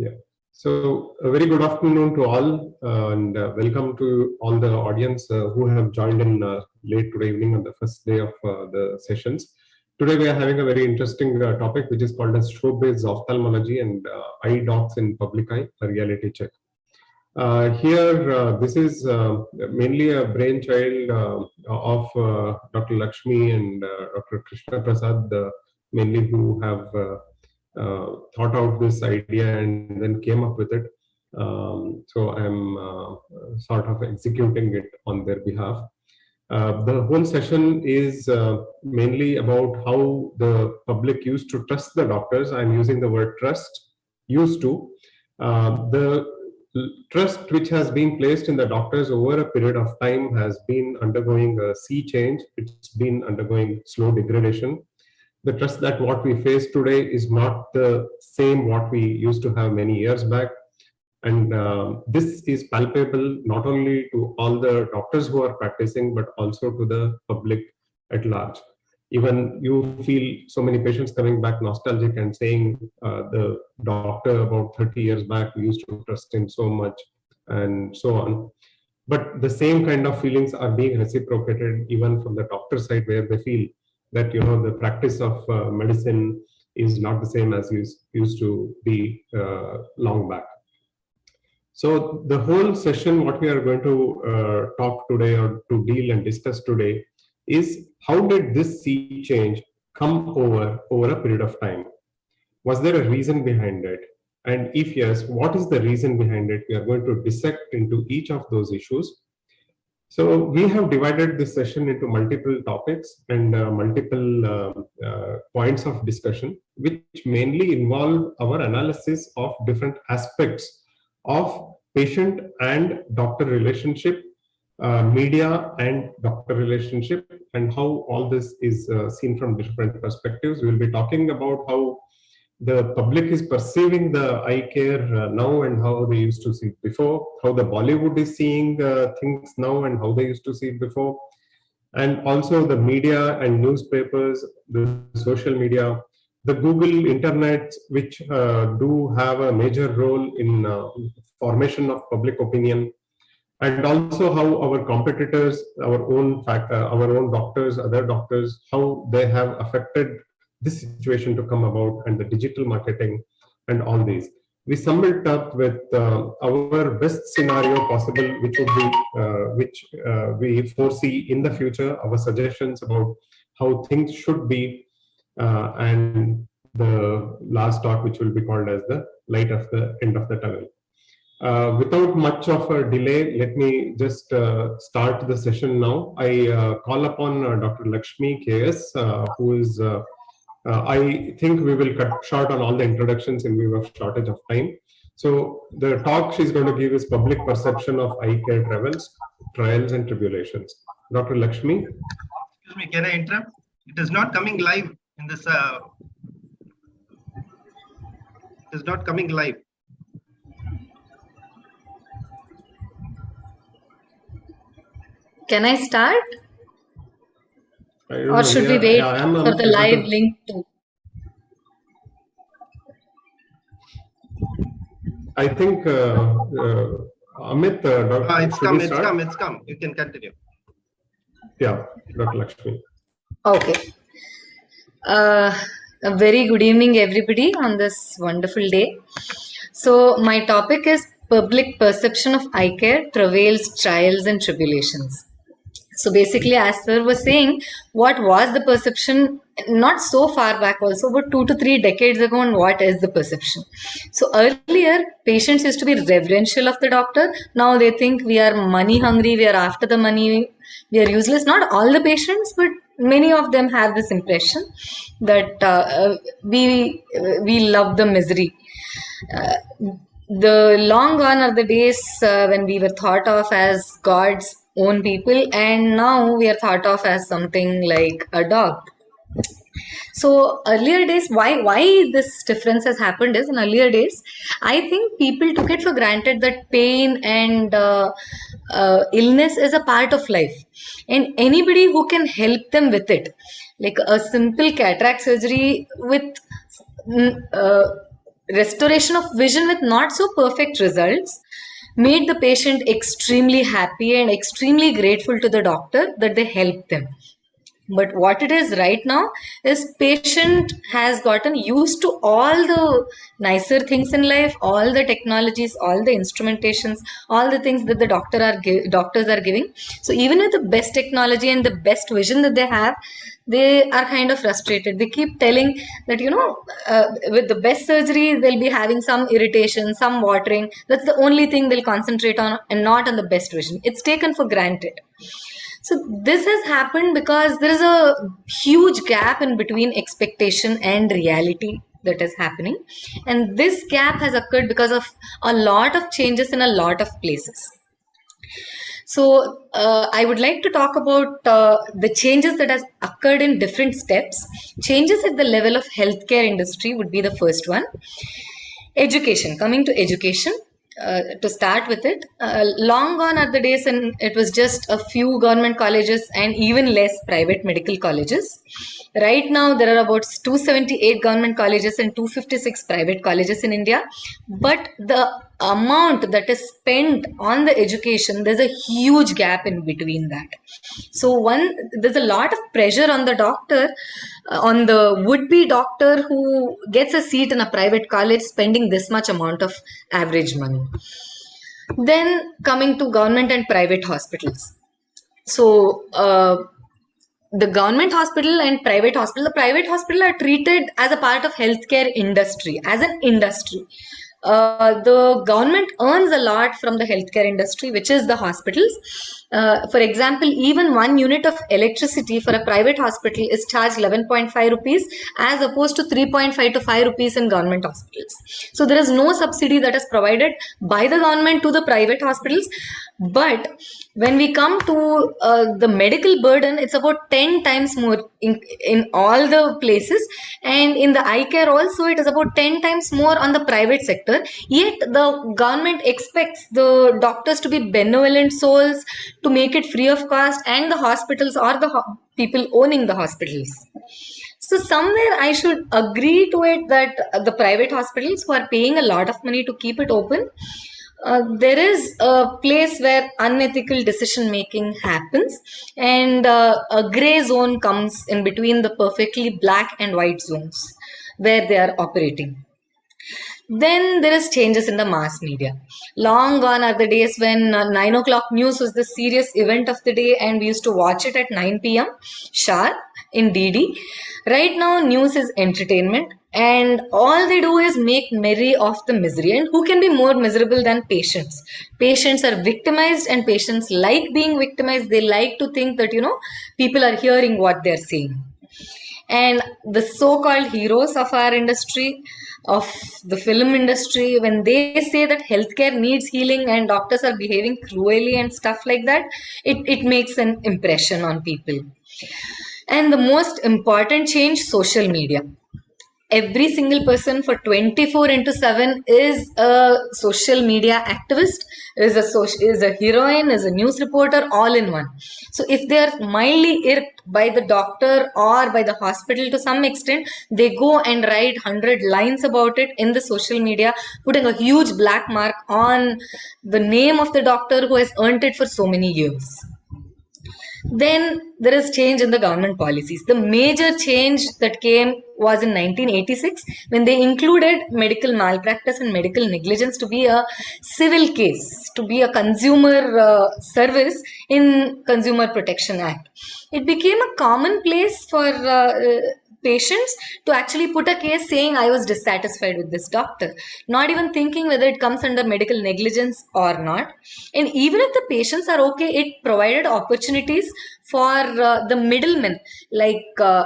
Yeah. So a very good afternoon to all, and welcome to all the audience who have joined in late today evening on the first day of the sessions. Today we are having a very interesting topic, which is called as stroke-based ophthalmology and eye docs in public eye, a reality check. Here, this is mainly a brainchild of Dr. Lakshmi and Dr. Krishna Prasad, mainly who have thought out this idea and then came up with it. So I'm sort of executing it on their behalf. The whole session is mainly about how the public used to trust the doctors. I'm using the word trust, used to. The trust which has been placed in the doctors over a period of time has been undergoing a sea change. It's been undergoing slow degradation. The trust that what we face today is not the same what we used to have many years back. And this is palpable not only to all the doctors who are practicing, but also to the public at large. Even you feel so many patients coming back nostalgic and saying the doctor about 30 years back, we used to trust him so much and so on. But the same kind of feelings are being reciprocated even from the doctor side, where they feel that the practice of medicine is not the same as used to be long back. So the whole session, what we are going to talk today or to deal and discuss today is how did this sea change come over a period of time? Was there a reason behind it? And if yes, what is the reason behind it? We are going to dissect into each of those issues. So we have divided this session into multiple topics and multiple points of discussion, which mainly involve our analysis of different aspects of patient and doctor relationship, media and doctor relationship, and how all this is seen from different perspectives. We'll be talking about how the public is perceiving the eye care now and how they used to see it before, how the Bollywood is seeing things now and how they used to see it before, and also the media and newspapers, the social media, the Google internet, which do have a major role in formation of public opinion, and also how our competitors, our own doctors, other doctors, how they have affected this situation to come about, and the digital marketing and all these. We sum it up with our best scenario possible, which would be which we foresee in the future, our suggestions about how things should be, and the last talk, which will be called as the light of the end of the tunnel. Without much of a delay, let me just start the session now. I call upon Dr. Lakshmi KS, who is I think we will cut short on all the introductions in view of shortage of time. So the talk she's going to give is public perception of eye care trials and tribulations. Dr. Lakshmi. Excuse me, can I interrupt? It is not coming live in this. It is not coming live. Can I start? Or should we wait for the live link too? I think Amit, it's come. You can continue. Yeah, Dr. Lakshmi. Okay. A very good evening, everybody, on this wonderful day. So my topic is public perception of eye care, travails, trials, and tribulations. So basically, as sir was saying, what was the perception not so far back also, but 2 to 3 decades ago, and what is the perception? So earlier, patients used to be reverential of the doctor. Now they think we are money hungry, we are after the money, we are useless. Not all the patients, but many of them have this impression that we love the misery. The long gone are the days when we were thought of as God's own people, and now we are thought of as something like a dog. So earlier days, why this difference has happened is, in earlier days, I think people took it for granted that pain and illness is a part of life, and anybody who can help them with it, like a simple cataract surgery with restoration of vision with not so perfect results made the patient extremely happy and extremely grateful to the doctor that they helped them. But what it is right now is patient has gotten used to all the nicer things in life, all the technologies, all the instrumentations, all the things that the doctors are giving. So even with the best technology and the best vision that they have, they are kind of frustrated. They keep telling that, with the best surgery, they'll be having some irritation, some watering. That's the only thing they'll concentrate on and not on the best vision. It's taken for granted. So this has happened because there is a huge gap in between expectation and reality that is happening. And this gap has occurred because of a lot of changes in a lot of places. So I would like to talk about the changes that has occurred in different steps. Changes at the level of healthcare industry would be the first one. Education, coming to education, to start with it, long gone are the days and it was just a few government colleges and even less private medical colleges. Right now, there are about 278 government colleges and 256 private colleges in India. But the amount that is spent on the education, there's a huge gap in between that. So there's a lot of pressure on the doctor, on the would-be doctor who gets a seat in a private college spending this much amount of average money. Then coming to government and private hospitals. So the government hospital and private hospital, the private hospital are treated as a part of healthcare industry, as an industry. The government earns a lot from the healthcare industry, which is the hospitals. For example, even 1 unit of electricity for a private hospital is charged 11.5 rupees as opposed to 3.5 to 5 rupees in government hospitals. So there is no subsidy that is provided by the government to the private hospitals. But when we come to the medical burden, it's about 10 times more in all the places. And in the eye care also, it is about 10 times more on the private sector. Yet the government expects the doctors to be benevolent souls, to make it free of cost, and the hospitals or the people owning the hospitals. So somewhere I should agree to it that the private hospitals who are paying a lot of money to keep it open, there is a place where unethical decision making happens, and a gray zone comes in between the perfectly black and white zones where they are operating. Then there is changes in the mass media. Long gone are the days when 9 o'clock news was the serious event of the day and we used to watch it at 9 p.m. sharp in DD. Right now, news is entertainment and all they do is make merry of the misery. And who can be more miserable than patients? Patients are victimized and patients like being victimized. They like to think that, people are hearing what they're saying. And the so-called heroes of our industry, of the film industry, when they say that healthcare needs healing and doctors are behaving cruelly and stuff like that, it makes an impression on people. And the most important change, social media. Every single person for 24/7 is a social media activist, is a heroine, is a news reporter, all in one. So if they are mildly irked by the doctor or by the hospital to some extent, they go and write 100 lines about it in the social media, putting a huge black mark on the name of the doctor who has earned it for so many years. Then there is change in the government policies. The major change that came was in 1986 when they included medical malpractice and medical negligence to be a civil case, to be a consumer service in Consumer Protection Act. It became a commonplace for patients to actually put a case saying I was dissatisfied with this doctor, not even thinking whether it comes under medical negligence or not. And even if the patients are okay, it provided opportunities for the middlemen, like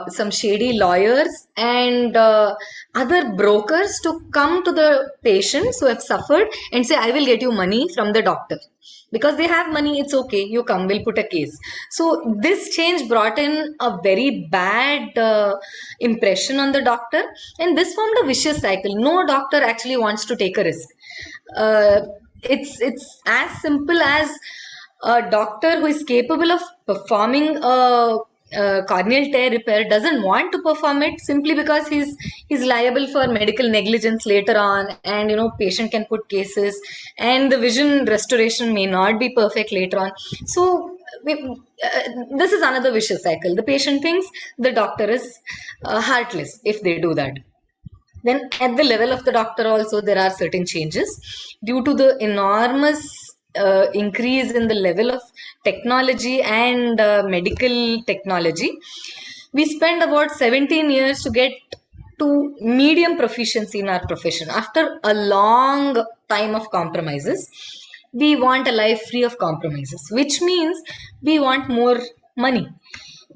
some shady lawyers and other brokers, to come to the patients who have suffered and say, I will get you money from the doctor. Because they have money, it's okay, you come, we'll put a case. So this change brought in a very bad impression on the doctor, and this formed a vicious cycle. No doctor actually wants to take a risk. It's as simple as a doctor who is capable of performing a corneal tear repair doesn't want to perform it simply because he's liable for medical negligence later on, and patient can put cases, and the vision restoration may not be perfect later on. So this is another vicious cycle. The patient thinks the doctor is heartless if they do that. Then at the level of the doctor also, there are certain changes due to the enormous increase in the level of technology and medical technology. We spend about 17 years to get to medium proficiency in our profession. After a long time of compromises, we want a life free of compromises, which means we want more money.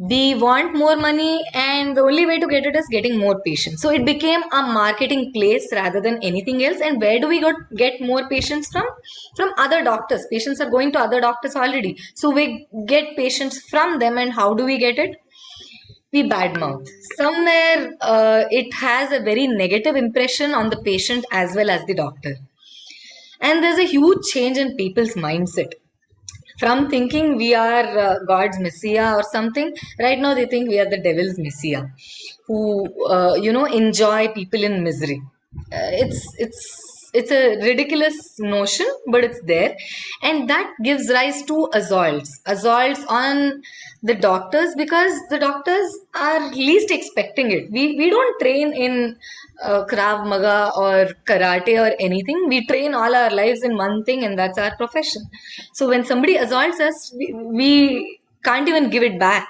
We want more money, and the only way to get it is getting more patients. So it became a marketing place rather than anything else. And where do we get more patients from? From other doctors. Patients are going to other doctors already, so we get patients from them. And how do we get it? We badmouth. Somewhere it has a very negative impression on the patient as well as the doctor. And there's a huge change in people's mindset. From thinking we are God's Messiah or something, right now they think we are the devil's Messiah, who enjoy people in misery. It's a ridiculous notion, but it's there, and that gives rise to assaults on the doctors, because the doctors are least expecting it. We don't train in Krav Maga or karate or anything. We train all our lives in one thing, and that's our profession. So when somebody assaults us, we can't even give it back.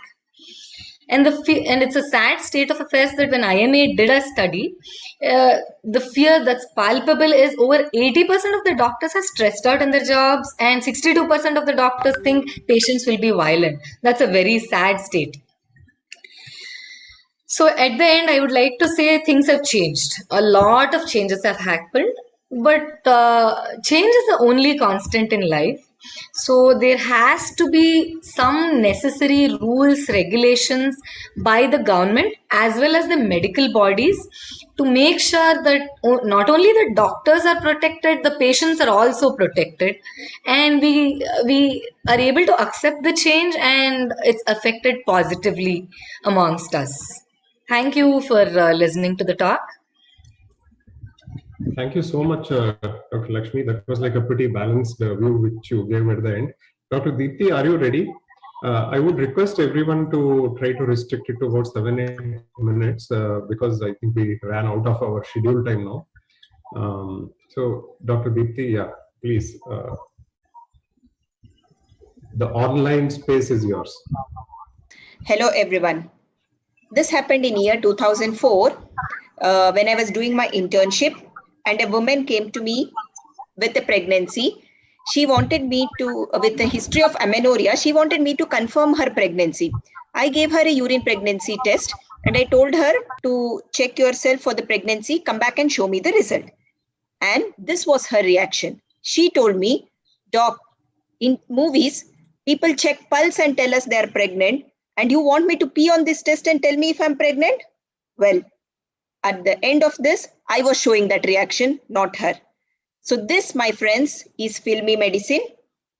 And it's a sad state of affairs that when IMA did a study, the fear that's palpable is over 80% of the doctors are stressed out in their jobs, and 62% of the doctors think patients will be violent. That's a very sad state. So at the end, I would like to say things have changed. A lot of changes have happened, but change is the only constant in life. So there has to be some necessary rules, regulations by the government as well as the medical bodies to make sure that not only the doctors are protected, the patients are also protected, and we are able to accept the change, and it's affected positively amongst us. Thank you for listening to the talk. Thank you so much, Dr. Lakshmi. That was like a pretty balanced view which you gave at the end. Dr. Deepti, are you ready? I would request everyone to try to restrict it to about 7-8 minutes because I think we ran out of our schedule time now. So, Dr. Deepti, yeah, please. The online space is yours. Hello, everyone. This happened in year 2004 when I was doing my internship, and a woman came to me with a pregnancy. She wanted me to, with a history of amenorrhea, she wanted me to confirm her pregnancy. I gave her a urine pregnancy test, and I told her to check yourself for the pregnancy, come back and show me the result. And this was her reaction. She told me, Doc, in movies, people check pulse and tell us they are pregnant, and you want me to pee on this test and tell me if I'm pregnant? Well, at the end of this, I was showing that reaction, not her. So this, my friends, is filmy medicine.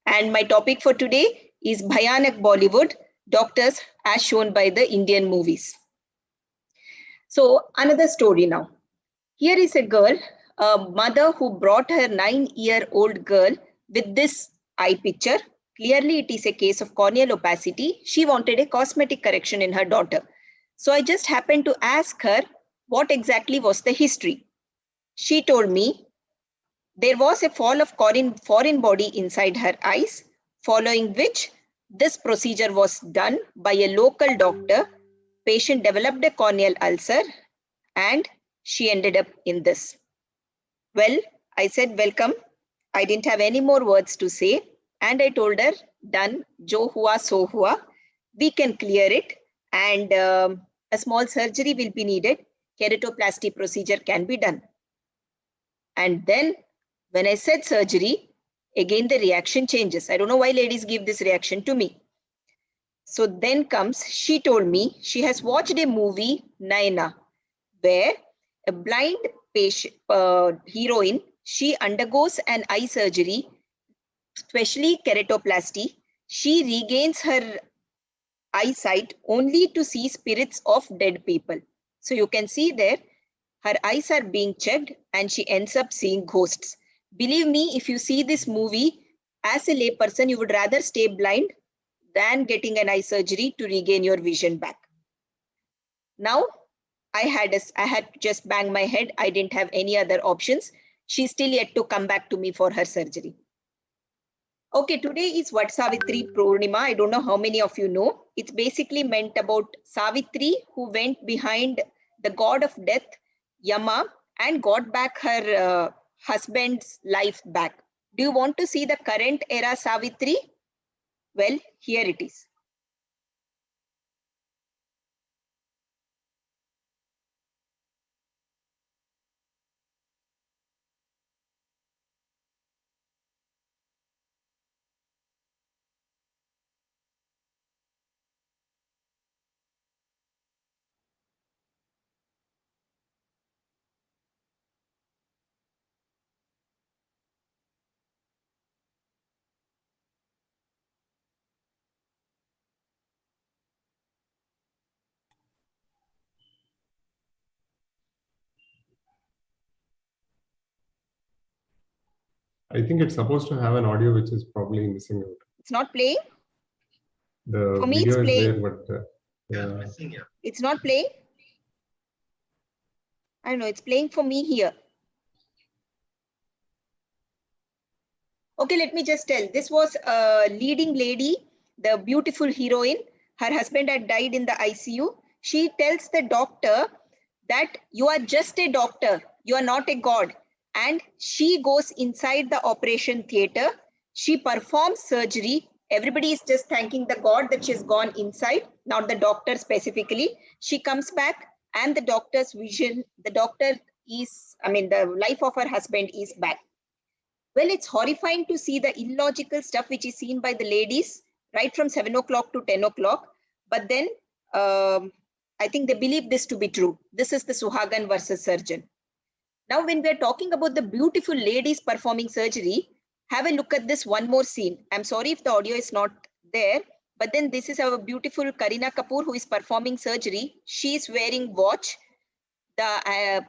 And my topic for today is Bhayanak Bollywood, doctors as shown by the Indian movies. So another story now. Here is a girl, a mother who brought her 9-year-old girl with this eye picture. Clearly, it is a case of corneal opacity. She wanted a cosmetic correction in her daughter. So I just happened to ask her what exactly was the history. She told me there was a fall of foreign body inside her eyes, following which this procedure was done by a local doctor. Patient developed a corneal ulcer and she ended up in this. Well, I said, welcome. I didn't have any more words to say. And I told her, done, jo hua so hua. We can clear it, and a small surgery will be needed. Keratoplasty procedure can be done. And then when I said surgery, again the reaction changes. I don't know why ladies give this reaction to me. So then comes, she told me she has watched a movie, Naina, where a blind patient, heroine, she undergoes an eye surgery, especially keratoplasty. She regains her eyesight only to see spirits of dead people. So you can see there, her eyes are being checked and she ends up seeing ghosts. Believe me, if you see this movie, as a layperson, you would rather stay blind than getting an eye surgery to regain your vision back. Now, I had to just bang my head. I didn't have any other options. She's still yet to come back to me for her surgery. Okay, today is Vat Savitri Purnima. I don't know how many of you know. It's basically meant about Savitri, who went behind the god of death, Yama, and got back her husband's life back. Do you want to see the current era Savitri? Well, here it is. I think it's supposed to have an audio which is probably missing out. It's not playing? The For me, video it's is playing. there, but Yeah, missing here. It's not playing? I don't know, it's playing for me here. Okay, let me just tell. This was a leading lady, the beautiful heroine. Her husband had died in the ICU. She tells the doctor that you are just a doctor, you are not a god. And she goes inside the operation theater. She performs surgery. Everybody is just thanking the god that she's gone inside, not the doctor specifically. She comes back and the doctor's vision, the life of her husband is back. Well, it's horrifying to see the illogical stuff which is seen by the ladies right from 7 o'clock to 10 o'clock. But then I think they believe this to be true. This is the Suhagan versus surgeon. Now, when we're talking about the beautiful ladies performing surgery, have a look at this one more scene. I'm sorry if the audio is not there, but then this is our beautiful Kareena Kapoor who is performing surgery. She's wearing watch. The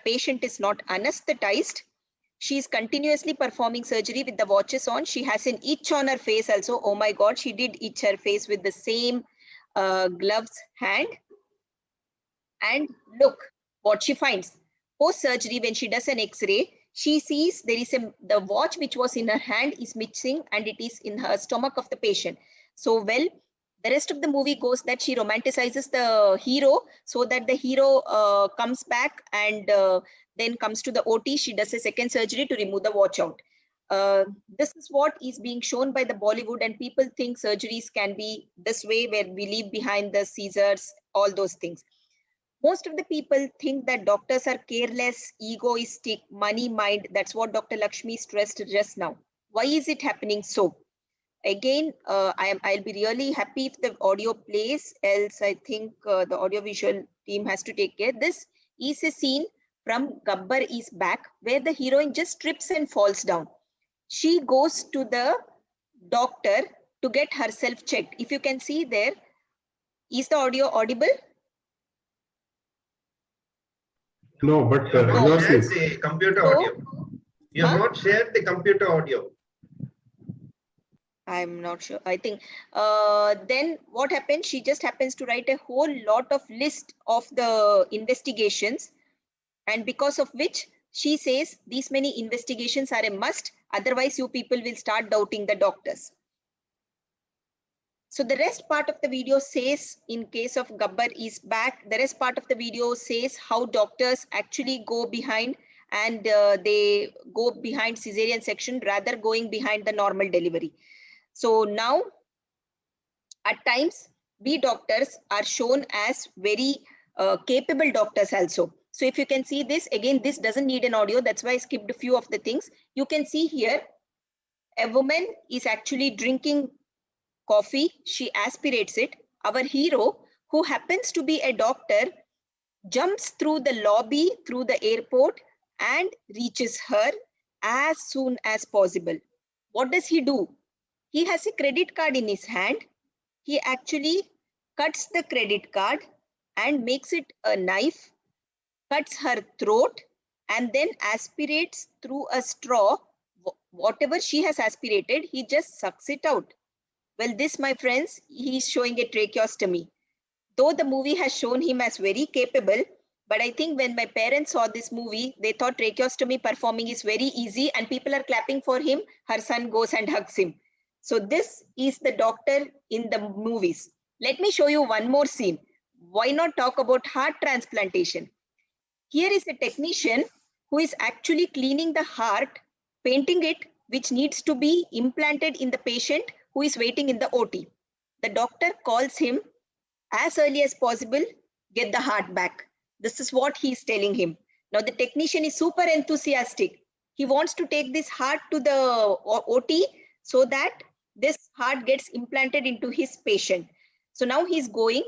patient is not anesthetized. She's continuously performing surgery with the watches on. She has an itch on her face also. Oh my God, she did itch her face with the same gloves hand. And look what she finds. Post-surgery, when she does an X-ray, she sees there is the watch which was in her hand is missing and it is in her stomach of the patient. So, well, the rest of the movie goes that she romanticizes the hero so that the hero comes back and then comes to the OT. She does a second surgery to remove the watch out. This is what is being shown by the Bollywood, and people think surgeries can be this way where we leave behind the Caesars, all those things. Most of the people think that doctors are careless, egoistic, money-minded. That's what Dr. Lakshmi stressed just now. Why is it happening so? Again, I'll be really happy if the audio plays, else I think the audiovisual team has to take care. This is a scene from Gabbar is Back, where the heroine just trips and falls down. She goes to the doctor to get herself checked. If you can see there, is the audio audible? No, but You have not yours shared is. the computer audio. You have not shared the computer audio. I'm not sure. I think then what happens? She just happens to write a whole lot of list of the investigations, and because of which she says these many investigations are a must. Otherwise, you people will start doubting the doctors. So the rest part of the video says, in case of Gabbar is Back, the rest part of the video says how doctors actually go behind and they go behind cesarean section rather going behind the normal delivery. So now at times we doctors are shown as very capable doctors also. So if you can see this, again, this doesn't need an audio. That's why I skipped a few of the things. You can see here, a woman is actually drinking coffee. She aspirates it. Our hero, who happens to be a doctor, jumps through the lobby, through the airport, and reaches her as soon as possible. What does he do? He has a credit card in his hand. He actually cuts the credit card and makes it a knife, cuts her throat, and then aspirates through a straw. Whatever she has aspirated, he just sucks it out. Well, this, my friends, he is showing a tracheostomy. Though the movie has shown him as very capable, but I think when my parents saw this movie, they thought tracheostomy performing is very easy and people are clapping for him. Her son goes and hugs him. So this is the doctor in the movies. Let me show you one more scene. Why not talk about heart transplantation? Here is a technician who is actually cleaning the heart, painting it, which needs to be implanted in the patient who is waiting in the OT. The doctor calls him as early as possible, get the heart back. This is what he's telling him. Now the technician is super enthusiastic. He wants to take this heart to the OT so that this heart gets implanted into his patient. So now he's going,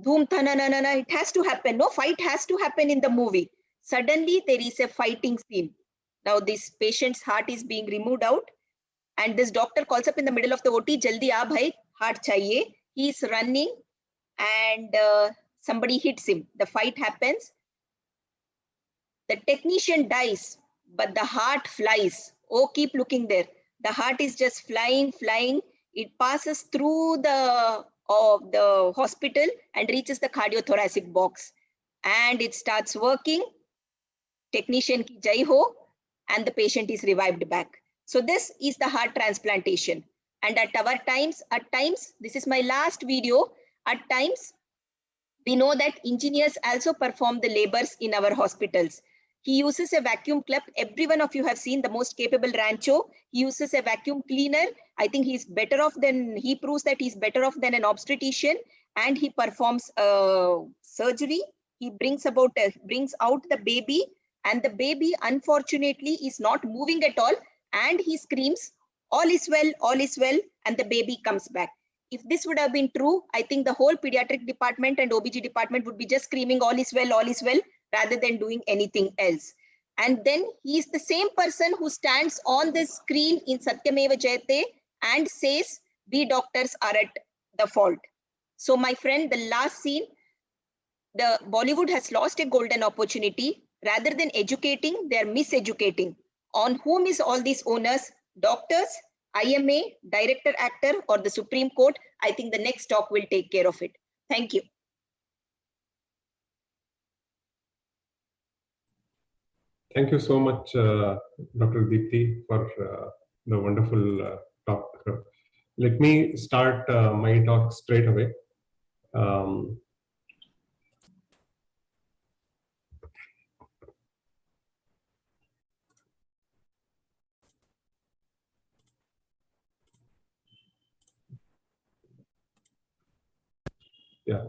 dhoom thananana, it has to happen. No, fight has to happen in the movie. Suddenly there is a fighting scene. Now this patient's heart is being removed out and this doctor calls up in the middle of the OT, jaldi aa bhai, heart chahiye. He is running and somebody hits him. The fight happens. The technician dies, but the heart flies. Oh, keep looking there. The heart is just flying. It passes through the hospital and reaches the cardiothoracic box. And it starts working. Technician ki jai ho, and the patient is revived back. So this is the heart transplantation. And at times, this is my last video, at times, we know that engineers also perform the labors in our hospitals. He uses a vacuum cleaner. Every one of you have seen the most capable Rancho. He uses a vacuum cleaner. I think he proves that he's better off than an obstetrician, and he performs surgery. He brings out the baby, and the baby unfortunately is not moving at all, and he screams, all is well, and the baby comes back. If this would have been true, I think the whole pediatric department and OBG department would be just screaming all is well, rather than doing anything else. And then he is the same person who stands on the screen in Satyameva Jayate and says, we doctors are at the fault. So my friend, the last scene, the Bollywood has lost a golden opportunity. Rather than educating, they are miseducating. On whom is all these onus? Doctors, IMA, director actor, or the Supreme Court? I think the next talk will take care of it. Thank you. Thank you so much, Dr. Deepti, for the wonderful talk. Let me start my talk straight away. Yeah,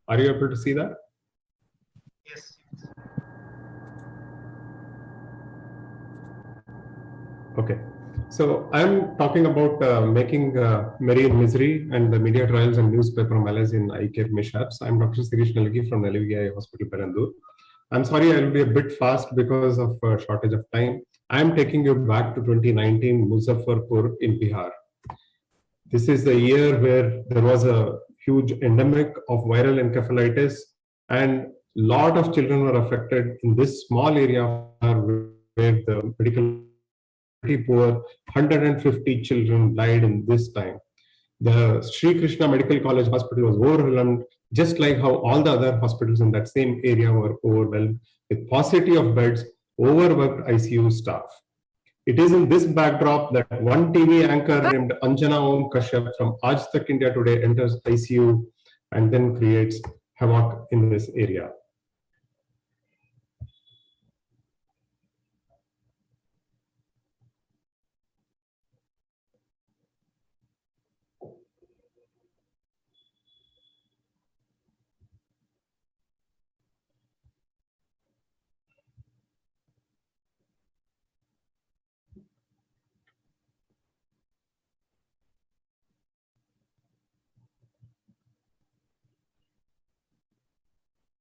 are you able to see that? Yes. Okay, so I'm talking about making merry in misery and the media trials and newspaper malaise in eye care mishaps. I'm Dr. Sirish Nalagi from Nellivigi Eye Hospital, Perandur. I'm sorry, I'll be a bit fast because of shortage of time. I'm taking you back to 2019 Muzaffarpur in Bihar. This is the year where there was a huge endemic of viral encephalitis, and lot of children were affected in this small area where the medical poor 150 children died in this time. The Sri Krishna Medical College Hospital was overwhelmed, just like how all the other hospitals in that same area were overwhelmed with paucity of beds, overworked ICU staff. It is in this backdrop that one TV anchor named Anjana Om Kashyap from Aaj Tak India Today enters ICU and then creates havoc in this area.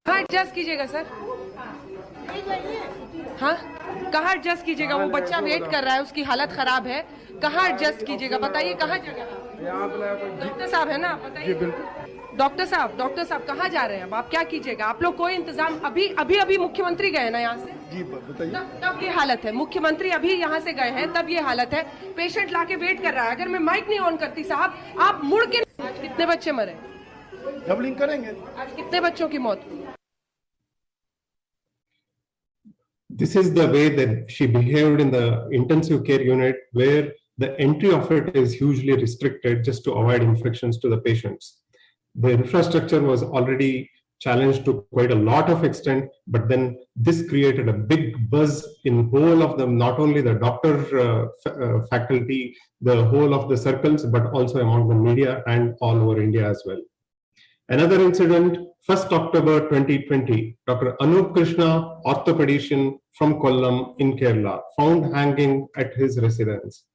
कहाँ adjust कीजिएगा sir? हाँ, कहाँ adjust कीजिएगा? वो बच्चा wait कर रहा है, उसकी हालत खराब है. कहाँ एडजस्ट कीजिएगा? बताइए कहाँ जगह है? डॉक्टर साहब है ना, बताइए. डॉक्टर साहब कहाँ जा रहे हैं अब? आप क्या कीजिएगा? आप लोग कोई इंतजाम अभी मुख्यमंत्री गए ना यहाँ से? जी बताइए। तब ये हालत है, मुख्यमंत्री अभी यहाँ से गए हैं तब ये हालत है। पेशेंट लाके वेट कर रहा है। अगर मैं माइक नहीं ऑन करती साहब, आप मुड़ के। आज कितने बच्चे मरे? डबलिंग करेंगे। आज कितने बच्चों की मौत हुई? This is the way that she behaved in the intensive care unit, where the entry of it is hugely restricted just to avoid infections to the patients. The infrastructure was already challenged to quite a lot of extent, but then this created a big buzz in whole of them, not only the doctor faculty, the whole of the circles, but also among the media and all over India as well. Another incident, 1st October 2020, Dr. Anup Krishna, orthopedician from Kollam in Kerala, found hanging at his residence.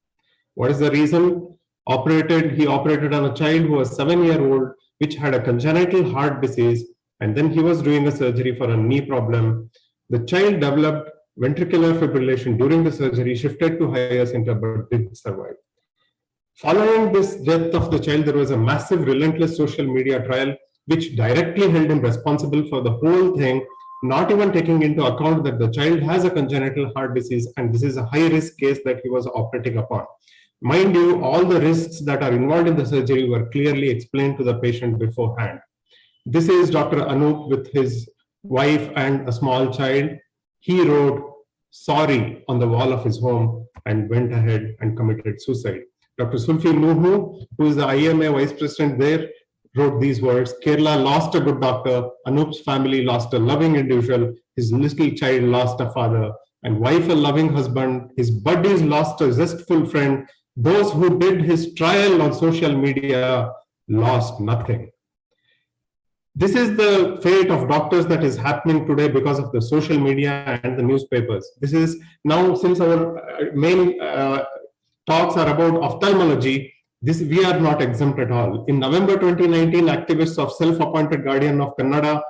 What is the reason? He operated on a child who was 7-year-old, which had a congenital heart disease, and then he was doing a surgery for a knee problem. The child developed ventricular fibrillation during the surgery, shifted to higher center, but didn't survive. Following this death of the child, there was a massive, relentless social media trial which directly held him responsible for the whole thing, not even taking into account that the child has a congenital heart disease and this is a high-risk case that he was operating upon. Mind you, all the risks that are involved in the surgery were clearly explained to the patient beforehand. This is Dr. Anup with his wife and a small child. He wrote sorry on the wall of his home and went ahead and committed suicide. Dr. Sulfi Nuhu, who is the IMA vice president there, wrote these words: Kerala lost a good doctor, Anup's family lost a loving individual, his little child lost a father, and wife a loving husband, his buddies lost a zestful friend, those who did his trial on social media lost nothing. This is the fate of doctors that is happening today because of the social media and the newspapers. This is now, since our main talks are about ophthalmology, we are not exempt at all. In November 2019, activists of self-appointed guardian of Kannada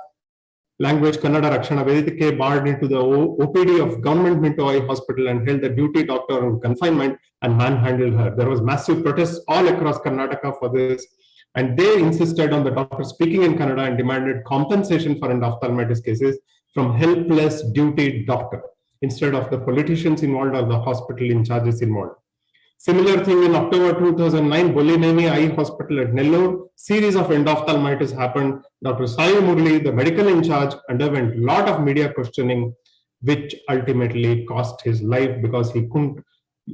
language, Kannada Rakshana Vedike, barred into the OPD of government Minto Eye Hospital and held the duty doctor on confinement and manhandled her. There was massive protests all across Karnataka for this, and they insisted on the doctor speaking in Kannada and demanded compensation for endophthalmitis cases from helpless duty doctor instead of the politicians involved or the hospital in charges involved. Similar thing in October 2009, Bolineni Eye Hospital at Nellore, series of endophthalmitis happened. Dr. Sai Murli, the medical in charge, underwent a lot of media questioning, which ultimately cost his life because he couldn't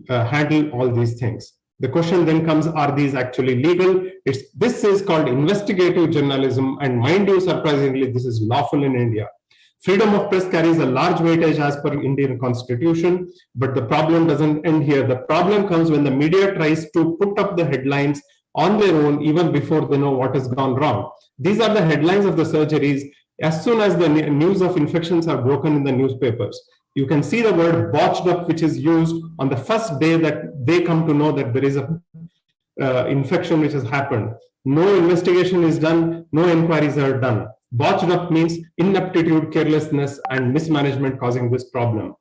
handle all these things. The question then comes, are these actually legal? This is called investigative journalism, and mind you, surprisingly, this is lawful in India. Freedom of press carries a large weightage as per Indian constitution, but the problem doesn't end here. The problem comes when the media tries to put up the headlines on their own even before they know what has gone wrong. These are the headlines of the surgeries. As soon as the news of infections are broken in the newspapers, you can see the word botched up, which is used on the first day that they come to know that there is a infection which has happened. No investigation is done, no inquiries are done. Botched up means ineptitude, carelessness, and mismanagement causing this problem.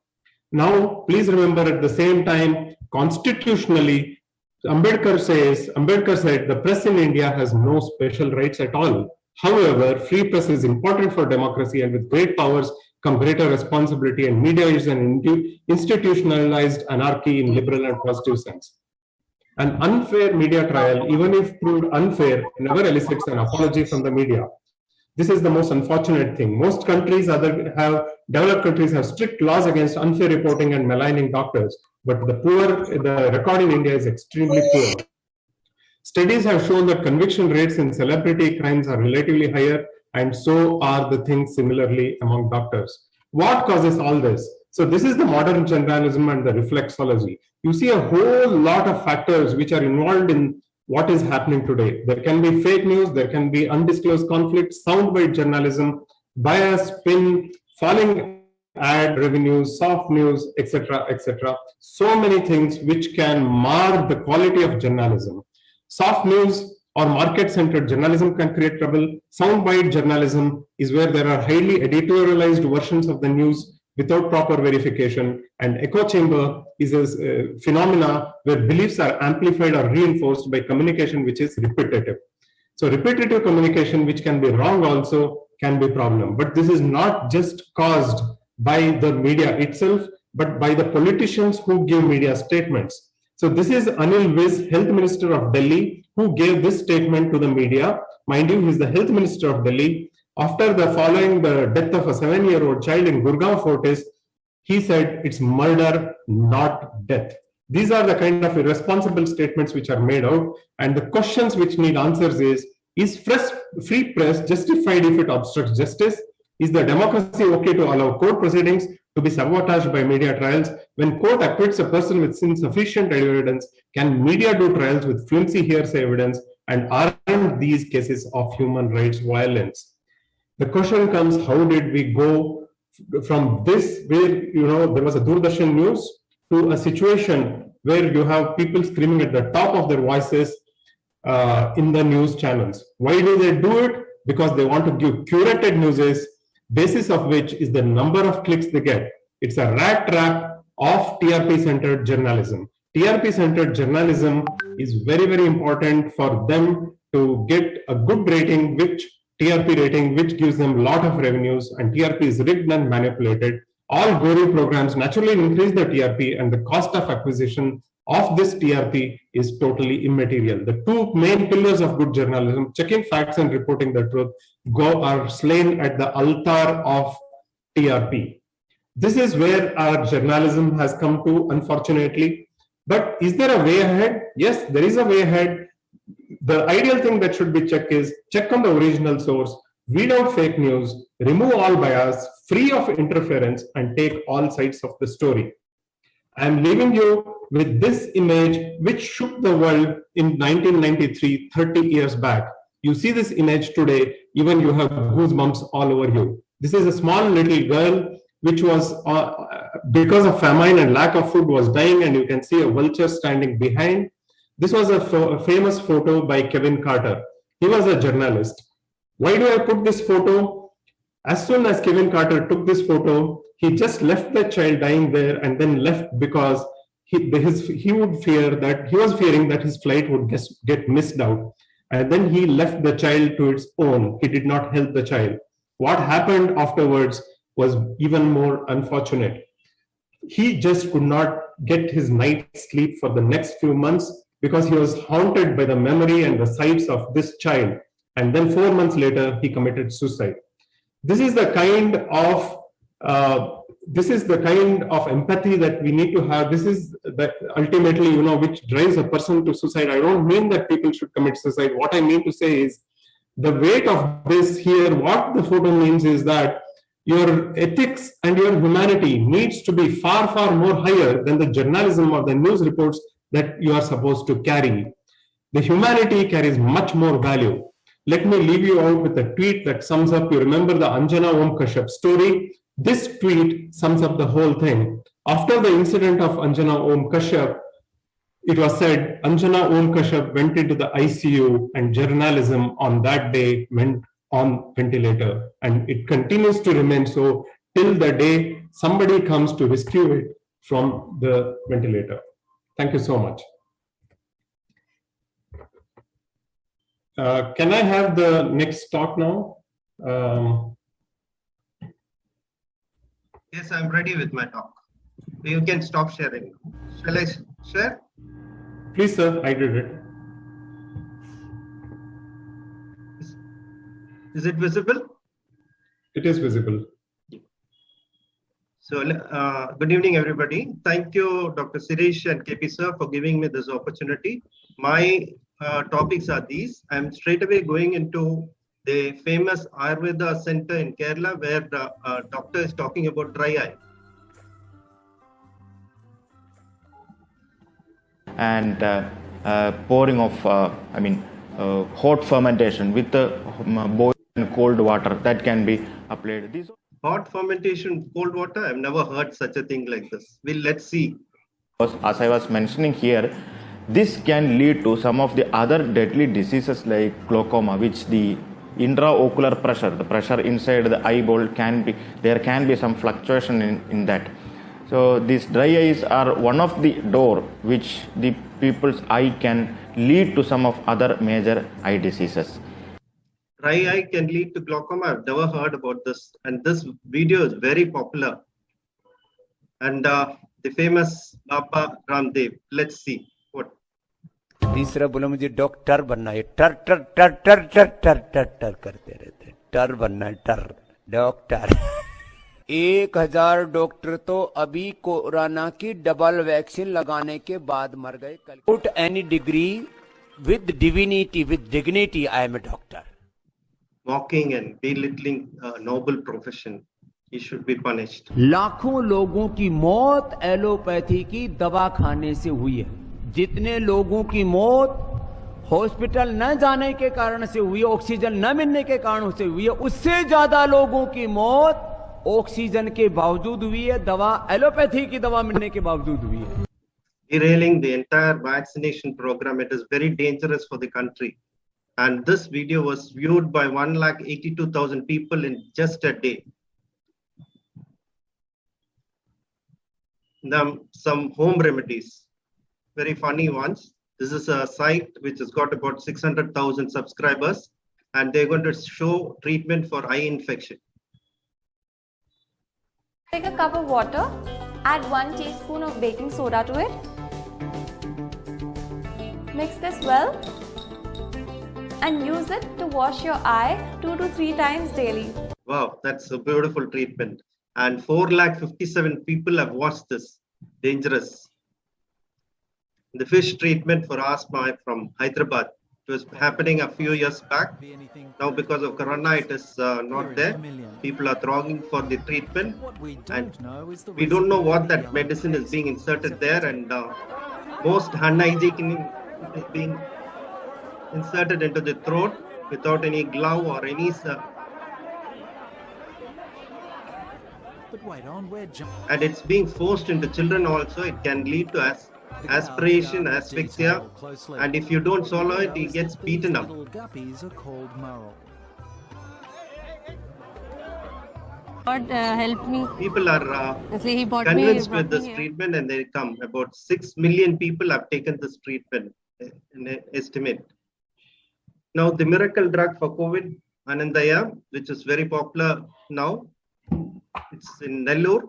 Now, please remember at the same time, constitutionally, Ambedkar said the press in India has no special rights at all. However, free press is important for democracy, and with great powers come greater responsibility, and media is an institutionalized anarchy in liberal and positive sense. An unfair media trial, even if proved unfair, never elicits an apology from the media. This is the most unfortunate thing. Most countries, developed countries, have strict laws against unfair reporting and maligning doctors, but the record in India is extremely poor. Studies have shown that conviction rates in celebrity crimes are relatively higher, and so are the things similarly among doctors. What causes all this? So this is the modern journalism and the reflexology. You see a whole lot of factors which are involved in what is happening today. There can be fake news, there can be undisclosed conflicts, soundbite journalism, bias, spin, falling ad revenues, soft news, etc., etc. So many things which can mar the quality of journalism. Soft news or market-centered journalism can create trouble. Soundbite journalism is where there are highly editorialized versions of the news without proper verification, and echo chamber is a phenomena where beliefs are amplified or reinforced by communication which is repetitive. So repetitive communication, which can be wrong also, can be a problem. But this is not just caused by the media itself, but by the politicians who give media statements. So this is Anil Viz, Health Minister of Delhi, who gave this statement to the media. Mind you, he is the Health Minister of Delhi. After following the death of a 7-year-old child in Gurgaon Fortis, he said it's murder, not death. These are the kind of irresponsible statements which are made out. And the questions which need answers is free press justified if it obstructs justice? Is the democracy okay to allow court proceedings to be sabotaged by media trials? When court acquits a person with insufficient evidence, can media do trials with flimsy hearsay evidence? And aren't these cases of human rights violence? The question comes, how did we go from this, where there was a Doordarshan news, to a situation where you have people screaming at the top of their voices in the news channels? Why do they do it? Because they want to give curated news, basis of which is the number of clicks they get. It's a rat trap of TRP-centered journalism. TRP-centered journalism is very, very important for them to get a good rating, TRP rating, which gives them a lot of revenues, and TRP is rigged and manipulated. All guru programs naturally increase the TRP, and the cost of acquisition of this TRP is totally immaterial. The two main pillars of good journalism, checking facts and reporting the truth, are slain at the altar of TRP. This is where our journalism has come to, unfortunately. But is there a way ahead? Yes, there is a way ahead. The ideal thing that should be checked is check on the original source, weed out fake news, remove all bias, free of interference, and take all sides of the story. I'm leaving you with this image which shook the world in 1993, 30 years back. You see this image today, even you have goosebumps all over you. This is a small little girl which was, because of famine and lack of food, was dying, and you can see a vulture standing behind. This was a famous photo by Kevin Carter. He was a journalist. Why do I put this photo? As soon as Kevin Carter took this photo, he just left the child dying there and then left because he was fearing that his flight would get missed out. And then he left the child to its own. He did not help the child. What happened afterwards was even more unfortunate. He just could not get his night's sleep for the next few months because he was haunted by the memory and the sights of this child. And then 4 months later, he committed suicide. This is the kind of empathy that we need to have. This is that ultimately, which drives a person to suicide. I don't mean that people should commit suicide. What I mean to say is the weight of this here, what the photo means is that your ethics and your humanity needs to be far, far more higher than the journalism or the news reports that you are supposed to carry. The humanity carries much more value. Let me leave you out with a tweet that sums up. You remember the Anjana Om Kashyap story? This tweet sums up the whole thing. After the incident of Anjana Om Kashyap, it was said Anjana Om Kashyap went into the ICU and journalism on that day went on ventilator. And it continues to remain so till the day somebody comes to rescue it from the ventilator. Thank you so much. Can I have the next talk now? Yes, I'm ready with my talk. You can stop sharing. Shall I share? Please, sir, I did it. Is it visible? It is visible. So, good evening, everybody. Thank you, Dr. Sirish and KP sir, for giving me this opportunity. My topics are these. I'm straight away going into the famous Ayurveda center in Kerala, where the doctor is talking about dry eye. And pouring of, hot fermentation with the boiled and cold water that can be applied. These Hot fermentation, cold water. I've never heard such a thing like this. Let's see. As I was mentioning here, this can lead to some of the other deadly diseases like glaucoma, which the intraocular pressure, the pressure inside the eyeball there can be some fluctuation in that. So these dry eyes are one of the door which the people's eye can lead to some of other major eye diseases. Dry eye can lead to glaucoma. I've never heard about this. And this video is very popular. And the famous Baba Ramdev. Let's see what. तीसरा बोला मुझे doctor बनना है टर टर टर टर टर टर टर टर करते रहते टर बनना है टर डॉक्टर 1000 डॉक्टर तो अभी कोरोना की डबल वैक्सीन लगाने के बाद मर गए without any degree with dignity I am a doctor Mocking and belittling a noble profession. He should be punished. लाखों लोगों की मौत एलोपैथी की दवा खाने से हुई है जितने लोगों की मौत हॉस्पिटल न जाने के कारण से हुई है ऑक्सीजन न मिलने के कारण से हुई है उससे ज्यादा लोगों की मौत ऑक्सीजन के बावजूद हुई है दवा एलोपैथी की दवा मिलने के बावजूद हुई है Derailing the entire vaccination program. It is very dangerous for the country. And this video was viewed by 1,82,000 people in just a day. Now, some home remedies, very funny ones. This is a site which has got about 600,000 subscribers, and they're going to show treatment for eye infection. Take a cup of water, add 1 teaspoon of baking soda to it. Mix this well and use it to wash your eye 2 to 3 times daily. Wow, that's a beautiful treatment. And 4,57,000 people have watched this. Dangerous. The fish treatment for asthma from Hyderabad. It was happening a few years back. Now, because of Corona, it is not there. People are thronging for the treatment. And we don't know what that medicine is being inserted there. And most unhygienic being inserted into the throat without any glove or any and it's being forced into children also. It can lead to aspiration, asphyxia, and if you don't swallow it, he gets beaten up. God help me. People are He bought convinced me, with this treatment and they come. About 6 million people have taken this treatment in an estimate. Now, the miracle drug for COVID, Anandaya, which is very popular now, it's in Nellore.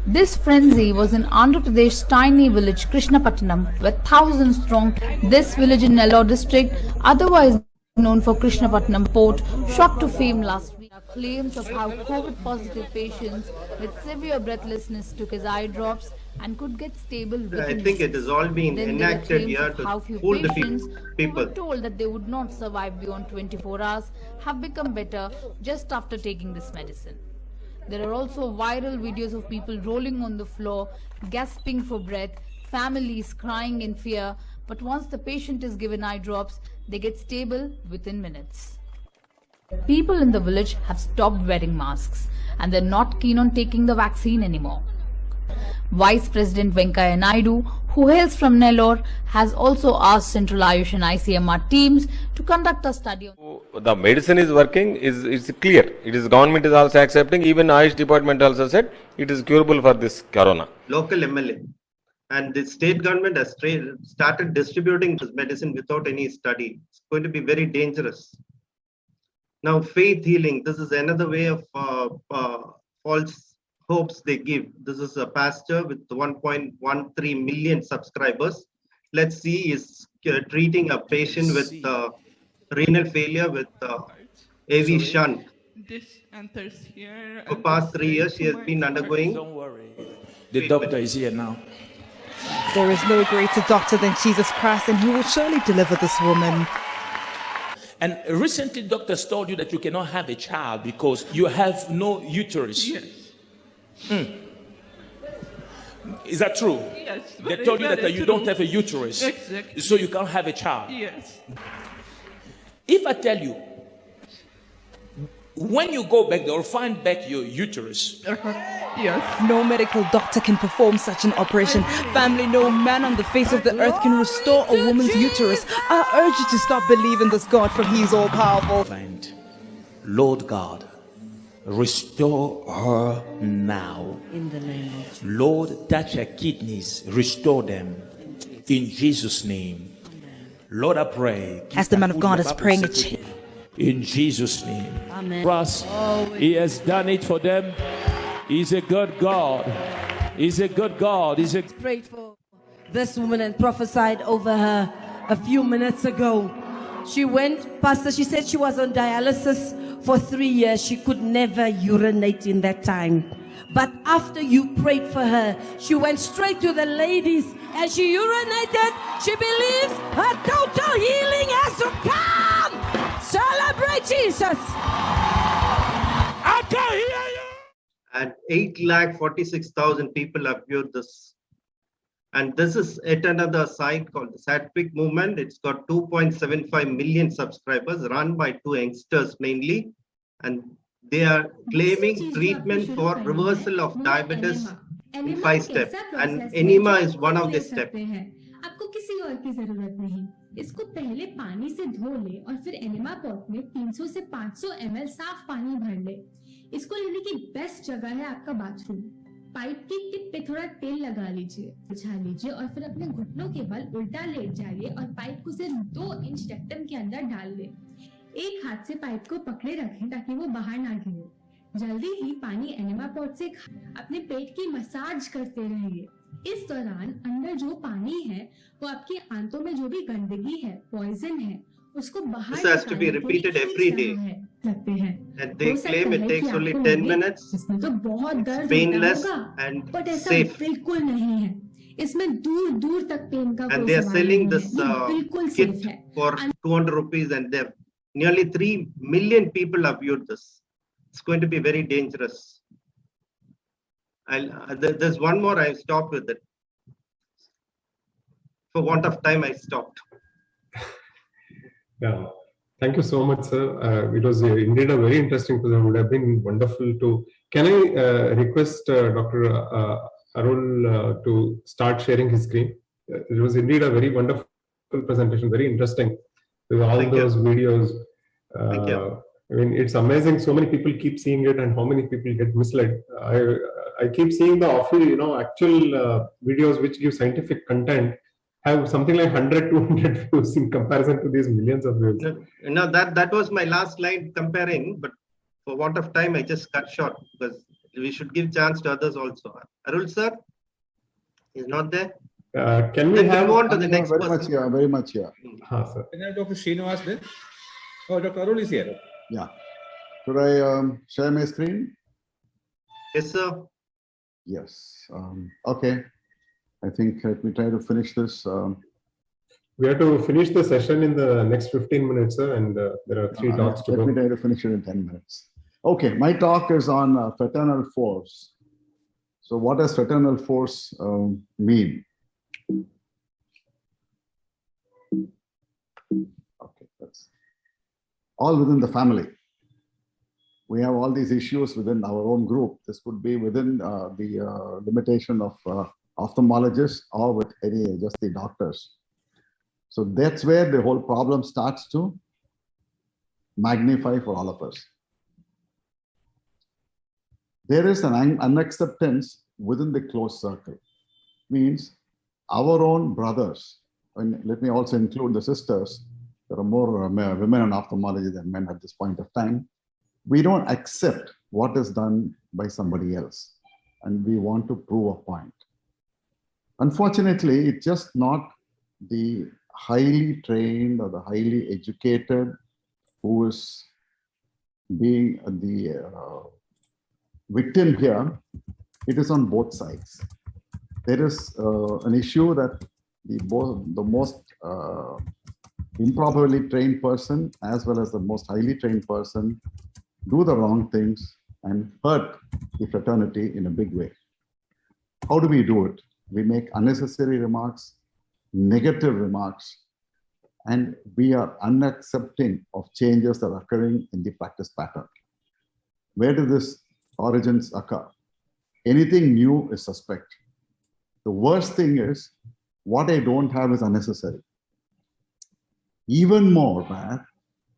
This frenzy was in Andhra Pradesh's tiny village Krishnapatnam, where thousands strong. This village in Nellore district, otherwise known for Krishnapatnam port, shot to fame last week. Claims of how COVID-positive patients with severe breathlessness took his eye drops and could get stable within I think it is all being enacted here to fool the people. Who were told that they would not survive beyond 24 hours have become better just after taking this medicine. There are also viral videos of people rolling on the floor, gasping for breath, families crying in fear, but once the patient is given eye drops, they get stable within minutes. People in the village have stopped wearing masks and they're not keen on taking the vaccine anymore. Vice President Venkaiah Naidu, who hails from Nellore, has also asked Central Ayush and ICMR teams to conduct a study on the medicine is working, is clear. It is government is also accepting. Even Ayush department also said it is curable for this corona. Local MLA and the state government has started distributing this medicine without any study. It's going to be very dangerous. Now, faith healing. This is another way of false hopes they give. This is a pastor with 1.13 million subscribers. Let's see, he's treating a patient with renal failure with AV shunt. For past 3 years, she has been undergoing. Don't worry. The doctor is here now. There is no greater doctor than Jesus Christ, and he will surely deliver this woman. And recently, doctors told you that you cannot have a child because you have no uterus. Yes. Is that true? Yes. They told you that you don't have a uterus. Exactly. So you can't have a child. Yes. If I tell you, when you go back, they'll find back your uterus. Yes. No medical doctor can perform such an operation. Family, no man on the face of the earth can restore a woman's uterus. I urge you to stop believing this God, for he is all powerful. And Lord God, Restore her now. In the name of Jesus. Lord, touch her kidneys, restore them. In Jesus' name. Lord, I pray. As the man of God is praying, in Jesus' name. Amen. Trust. He has done it for them. He's a good God. He's a good God. He's a Prayed for this woman and prophesied over her a few minutes ago. She went, Pastor, she said she was on dialysis for 3 years. She could never urinate in that time. But after you prayed for her, she went straight to the ladies and she urinated. She believes her total healing has to come. Celebrate Jesus. I can hear you. And 8,46,000 people have viewed this. And this is yet another site called the Satvic Movement. It's got 2.75 million subscribers, run by 2 youngsters mainly. And they are claiming treatment for reversal of diabetes in 5 steps. And enema is one of the steps. आपको किसी और की जरूरत नहीं, इसको पहले पानी से धो ले और फिर एनिमा पॉट में 300 से 500 ml साफ पानी भर ले। इसको लेने की बेस्ट जगह है आपका बाथरूम। पाइप की टिप पे थोड़ा तेल लगा लीजिए, बिछा लीजिए और फिर अपने घुटनों के बल उल्टा लेट जाइए और पाइप को सिर्फ 2 इंच रेक्टम के अंदर डाल ले। एक हाथ से पाइप को पकड़े रखें ताकि वो बाहर ना गिरे। जल्दी ही पानी एनिमा पॉट से अपने पेट की मसाज करते रहिए। इस दौरान अंदर जो पानी है वो आपकी आंतों में जो भी गंदगी है, पॉइजन है, उसको बाहर This has to be repeated every day. लगते हैं। And they claim it takes only 10 minutes. इसमें तो बहुत दर्द painless होगा, and बट ऐसा safe. बिल्कुल नहीं है। इसमें दूर दूर तक पेन का And कोई they are सवाल selling नहीं this है। ये बिल्कुल kit सेफ है। for 200 rupees, and there nearly 3 million people have viewed this. It's going to be very dangerous. There's one more. I stopped with it. For want of time, I stopped. Yeah, thank you so much, sir. It was indeed a very interesting program. It would have been wonderful to. Can I request Dr. Arul to start sharing his screen? It was indeed a very wonderful presentation, very interesting. With all those videos. Thank you. I mean, it's amazing. So many people keep seeing it, and how many people get misled. I keep seeing the actual videos which give scientific content have something like 100, 200 views in comparison to these millions of views. No, that was my last slide comparing, but for want of time, I just cut short because we should give chance to others also. Arul sir is not there. Can we Then have move on to the next very person? much here, very much here. Sir. Can I have Dr. Srinivas then? Oh, Dr. Arul is here. Yeah. Should I share my screen? Yes, sir. Yes. Okay. I think let me try to finish this. We have to finish the session in the next 15 minutes, sir, and there are 3 talks to Let go. me try to finish it in 10 minutes. Okay, my talk is on fraternal force. So what does fraternal force mean? Okay, that's all within the family. We have all these issues within our own group. This could be within the limitation of ophthalmologists or with just the doctors. So that's where the whole problem starts to magnify for all of us. There is an unacceptance within the close circle. Means our own brothers, and let me also include the sisters. There are more women in ophthalmology than men at this point of time. We don't accept what is done by somebody else, and we want to prove a point. Unfortunately, it's just not the highly trained or the highly educated who is being the victim here. It is on both sides. There is an issue that the most improperly trained person as well as the most highly trained person do the wrong things and hurt the fraternity in a big way. How do we do it? We make unnecessary remarks, negative remarks, and we are unaccepting of changes that are occurring in the practice pattern. Where do these origins occur? Anything new is suspect. The worst thing is what I don't have is unnecessary. Even more bad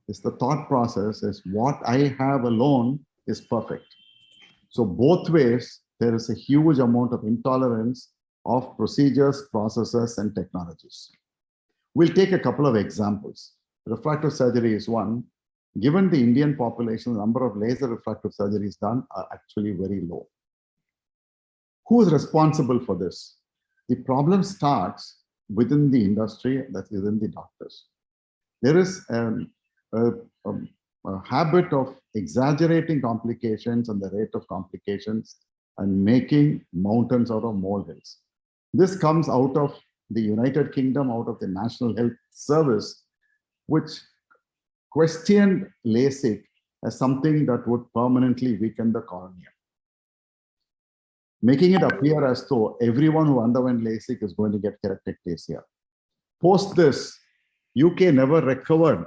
is the thought process is what I have alone is perfect. So both ways, there is a huge amount of intolerance of procedures, processes, and technologies. We'll take a couple of examples. Refractive surgery is one. Given the Indian population, the number of laser refractive surgeries done are actually very low. Who is responsible for this? The problem starts within the industry, that's within the doctors. There is a habit of exaggerating complications and the rate of complications and making mountains out of molehills. This comes out of the United Kingdom, out of the National Health Service, which questioned LASIK as something that would permanently weaken the cornea, making it appear as though everyone who underwent LASIK is going to get keratocontasia. Post this, UK never recovered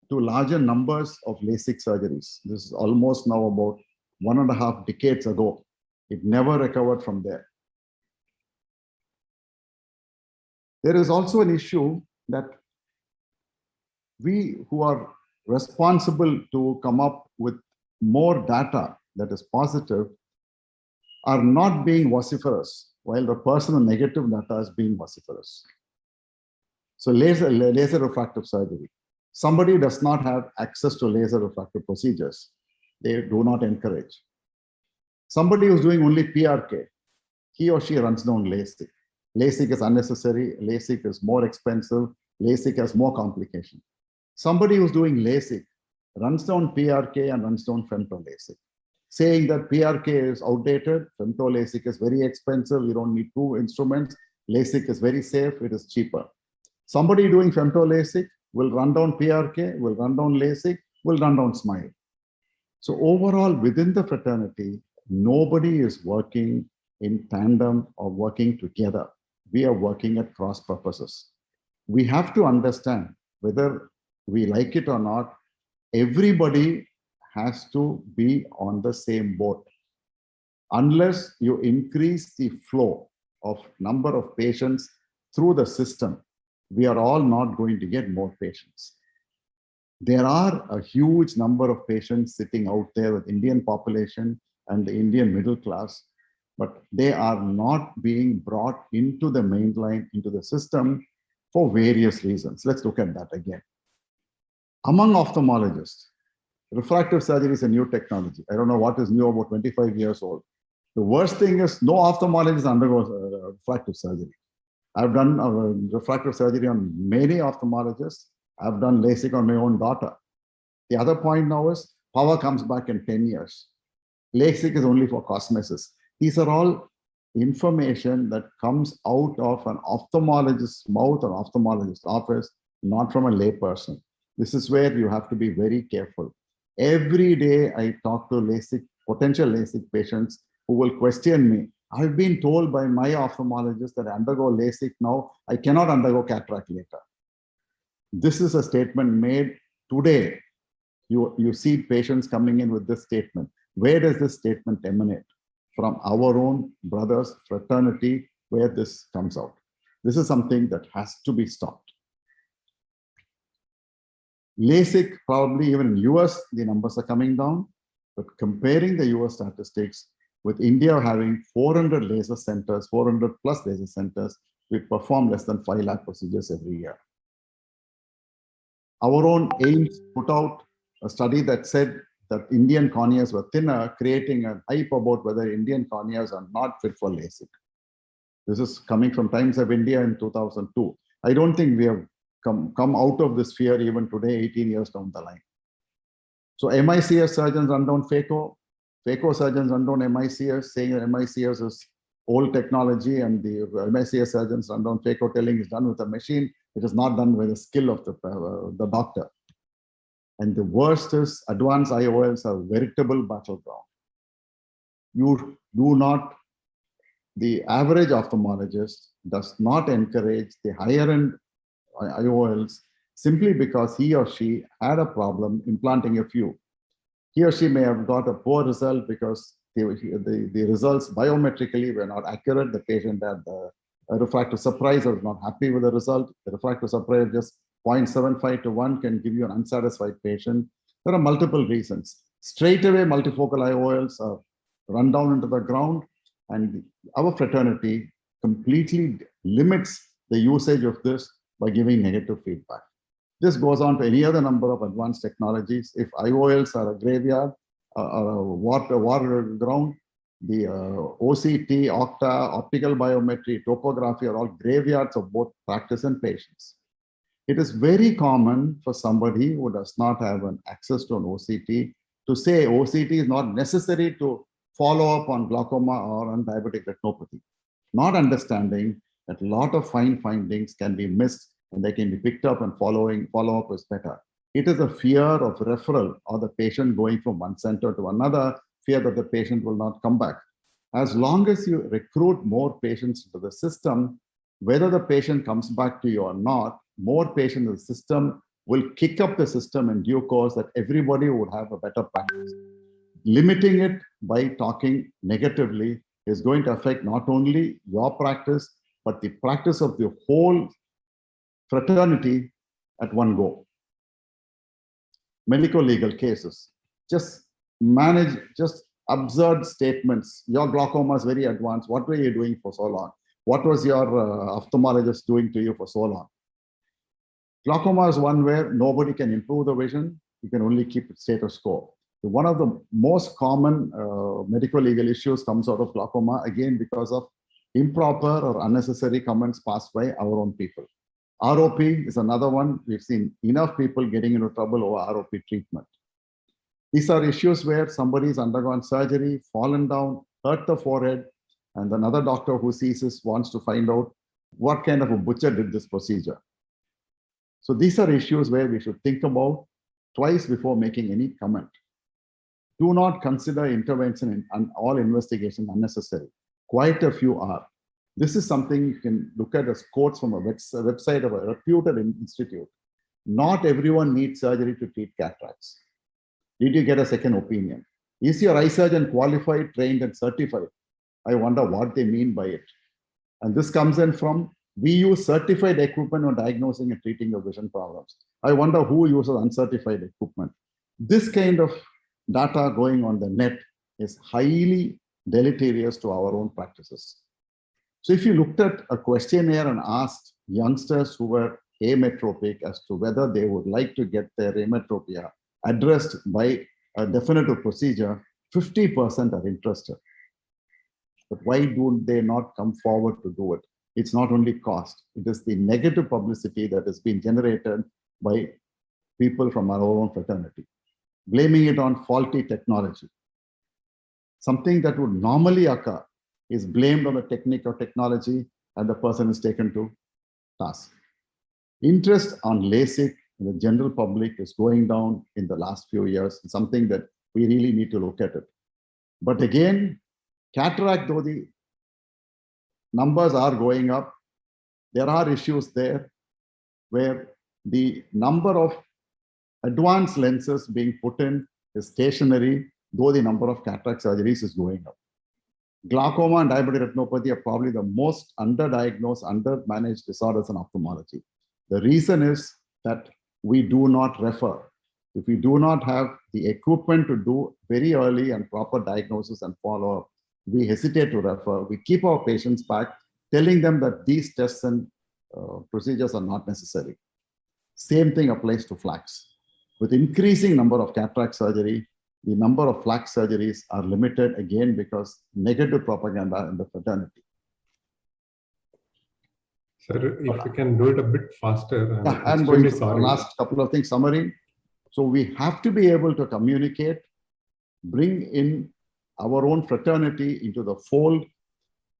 to larger numbers of LASIK surgeries. This is almost now about 1.5 decades ago. It never recovered from there. There is also an issue that we who are responsible to come up with more data that is positive are not being vociferous, while the person with negative data is being vociferous. So laser refractive surgery. Somebody does not have access to laser refractive procedures. They do not encourage. Somebody who's doing only PRK, he or she runs down LASIK. LASIK is unnecessary, LASIK is more expensive, LASIK has more complication. Somebody who's doing LASIK runs down PRK and runs down femto-LASIK, saying that PRK is outdated, femto-LASIK is very expensive, you don't need 2 instruments, LASIK is very safe, it is cheaper. Somebody doing femto-LASIK will run down PRK, will run down LASIK, will run down SMILE. So overall, within the fraternity, nobody is working in tandem or working together. We are working at cross purposes. We have to understand, whether we like it or not, everybody has to be on the same boat. Unless you increase the flow of number of patients through the system, we are all not going to get more patients. There are a huge number of patients sitting out there with Indian population and the Indian middle class, but they are not being brought into the mainline, into the system for various reasons. Let's look at that again. Among ophthalmologists, refractive surgery is a new technology. I don't know what is new, about 25 years old. The worst thing is no ophthalmologist undergoes refractive surgery. I've done refractive surgery on many ophthalmologists. I've done LASIK on my own daughter. The other point now is power comes back in 10 years. LASIK is only for cosmesis. These are all information that comes out of an ophthalmologist's mouth or ophthalmologist's office, not from a layperson. This is where you have to be very careful. Every day I talk to LASIK, potential LASIK patients who will question me. I've been told by my ophthalmologist that I undergo LASIK now, I cannot undergo cataract later. This is a statement made today. You see patients coming in with this statement. Where does this statement emanate? From our own brothers, fraternity, where this comes out. This is something that has to be stopped. LASIK, probably even in US, the numbers are coming down, but comparing the US statistics with India having 400 laser centers, 400 plus laser centers, we perform less than 5 lakh procedures every year. Our own AIMS put out a study that said that Indian corneas were thinner, creating a hype about whether Indian corneas are not fit for LASIK. This is coming from Times of India in 2002. I don't think we have come out of this fear even today, 18 years down the line. So MICS surgeons run down phaco. Phaco surgeons run down MICS, saying that MICS is old technology, and the MICS surgeons run down phaco, telling it's done with a machine. It is not done with the skill of the doctor. And the worst is advanced IOLs are veritable battleground. You do not, the average ophthalmologist does not encourage the higher end IOLs simply because he or she had a problem implanting a few. He or she may have got a poor result because the results biometrically were not accurate. The patient had a refractive surprise or was not happy with the result. The refractive surprise just 0.75 to 1 can give you an unsatisfied patient. There are multiple reasons. Straight away, multifocal IOLs are run down into the ground, and our fraternity completely limits the usage of this by giving negative feedback. This goes on to any other number of advanced technologies. If IOLs are a graveyard or a war ground, the OCT, Octa, optical biometry, topography are all graveyards of both practice and patients. It is very common for somebody who does not have an access to an OCT to say OCT is not necessary to follow up on glaucoma or on diabetic retinopathy, not understanding that a lot of fine findings can be missed and they can be picked up, and follow up is better. It is a fear of referral or the patient going from one center to another, fear that the patient will not come back. As long as you recruit more patients into the system, whether the patient comes back to you or not, more patients in the system will kick up the system in due course that everybody would have a better practice. Limiting it by talking negatively is going to affect not only your practice, but the practice of the whole fraternity at one go. Medical legal cases, just absurd statements. Your glaucoma is very advanced. What were you doing for so long? What was your ophthalmologist doing to you for so long? Glaucoma is one where nobody can improve the vision. You can only keep it status quo. One of the most common medical legal issues comes out of glaucoma, again, because of improper or unnecessary comments passed by our own people. ROP is another one. We've seen enough people getting into trouble over ROP treatment. These are issues where somebody's undergone surgery, fallen down, hurt the forehead, and another doctor who sees this wants to find out what kind of a butcher did this procedure. So these are issues where we should think about twice before making any comment. Do not consider intervention in all investigation unnecessary. Quite a few are. This is something you can look at as quotes from a website of a reputed institute. Not everyone needs surgery to treat cataracts. Did you get a second opinion? Is your eye surgeon qualified, trained, and certified? I wonder what they mean by it. And this comes in from, we use certified equipment on diagnosing and treating your vision problems. I wonder who uses uncertified equipment. This kind of data going on the net is highly deleterious to our own practices. So if you looked at a questionnaire and asked youngsters who were ametropic as to whether they would like to get their ametropia addressed by a definitive procedure, 50% are interested. But why do they not come forward to do it? It's not only cost, it is the negative publicity that has been generated by people from our own fraternity, blaming it on faulty technology. Something that would normally occur is blamed on the technique or technology, and the person is taken to task. Interest on LASIK in the general public is going down in the last few years. It's something that we really need to look at it. But again, cataract, though the numbers are going up, there are issues there where the number of advanced lenses being put in is stationary, though the number of cataract surgeries is going up. Glaucoma and diabetic retinopathy are probably the most underdiagnosed, undermanaged disorders in ophthalmology. The reason is that we do not refer. If we do not have the equipment to do very early and proper diagnosis and follow-up, we hesitate to refer. We keep our patients back, telling them that these tests and procedures are not necessary. Same thing applies to flax. With increasing number of cataract surgery, the number of flax surgeries are limited again because negative propaganda in the fraternity. Sir, if you can do it a bit faster. I'm going to last couple of things, summary. So we have to be able to communicate, bring in our own fraternity into the fold.